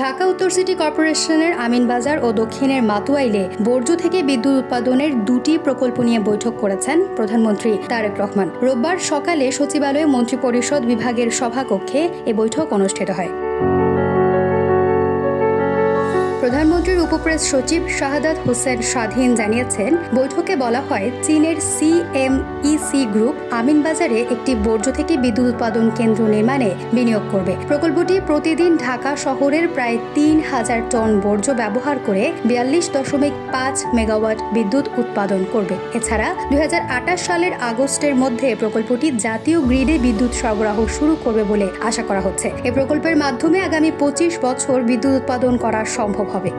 ঢাকা উত্তর সিটি কর্পোরেশনের আমিনবাজার ও দক্ষিণের মাতুয়াইলে বর্জ্য থেকে বিদ্যুৎ উৎপাদনের দুটি প্রকল্প নিয়ে বৈঠক করেছেন প্রধানমন্ত্রী তারেক রহমান। রোববার সকালে সচিবালয়ে মন্ত্রিপরিষদ বিভাগের সভাকক্ষে এ বৈঠক অনুষ্ঠিত হয়। প্রধানমন্ত্রীর উপপ্রেস সচিব শাহাদাত হোসেন স্বাধীন জানিয়েছেন, বৈঠকে বলা হয় চীনের CMEC গ্রুপ আমিনবাজারে একটি বর্জ্য থেকে বিদ্যুৎ উৎপাদন কেন্দ্র নির্মাণে বিনিয়োগ করবে। প্রকল্পটি প্রতিদিন ঢাকা শহরের প্রায় ৩,০০০ টন বর্জ্য ব্যবহার করে ৪২.৫ মেগাওয়াট বিদ্যুৎ উৎপাদন করবে। এছাড়া ২০২৮ সালের আগস্টের মধ্যে প্রকল্পটি জাতীয় গ্রিডে বিদ্যুৎ সরবরাহ শুরু করবে বলে আশা করা হচ্ছে। এ প্রকল্পের মাধ্যমে আগামী ২৫ বছর বিদ্যুৎ উৎপাদন করা সম্ভব হবে।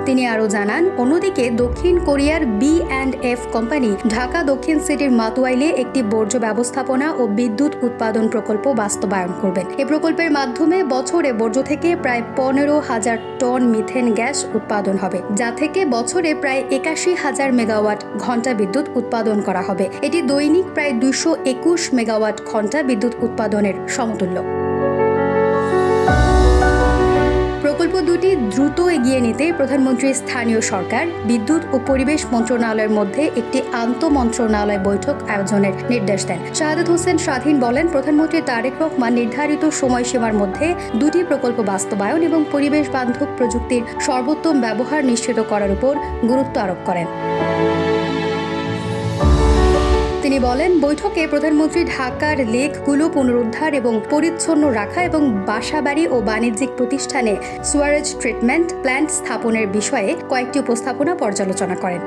তিনি আরও জানান, অন্যদিকে দক্ষিণ কোরিয়ার B&F কোম্পানি ঢাকা দক্ষিণ সিটির মাতুয়াইলে একটি বর্জ্য ব্যবস্থাপনা ও বিদ্যুৎ উৎপাদন প্রকল্প বাস্তবায়ন করবেন। এ প্রকল্পের মাধ্যমে বছরে বর্জ্য থেকে প্রায় ১৫,০০০ টন মিথেন গ্যাস উৎপাদন হবে, যা থেকে বছরে প্রায় ৮১,০০০ মেগাওয়াট ঘণ্টা বিদ্যুৎ উৎপাদন করা হবে। এটি দৈনিক প্রায় ২২১ মেগাওয়াট ঘণ্টা বিদ্যুৎ উৎপাদনের সমতুল্য। প্রকল্প দুটি দ্রুত এগিয়ে নিতে প্রধানমন্ত্রী স্থানীয় সরকার, বিদ্যুৎ ও পরিবেশ মন্ত্রণালয়ের মধ্যে একটি আন্তঃমন্ত্রণালয় বৈঠক আয়োজনের নির্দেশ দেন। শাহাদাত হোসেন স্বাধীন বলেন, প্রধানমন্ত্রী তারেক রহমান নির্ধারিত সময়সীমার মধ্যে দুটি প্রকল্প বাস্তবায়ন এবং পরিবেশ বান্ধব প্রযুক্তির সর্বোত্তম ব্যবহার নিশ্চিত করার উপর গুরুত্ব আরোপ করেন। তিনি বলেন, বৈঠকে প্রধানমন্ত্রী ঢাকার লেকগুলো পুনরুদ্ধার এবং পরিচ্ছন্ন রাখা এবং বাসাবাড়ি ও বাণিজ্যিক প্রতিষ্ঠানে সুয়ারেজ ট্রিটমেন্ট প্ল্যান্ট স্থাপনের বিষয়ে কয়েকটি উপস্থাপনা পর্যালোচনা করেন।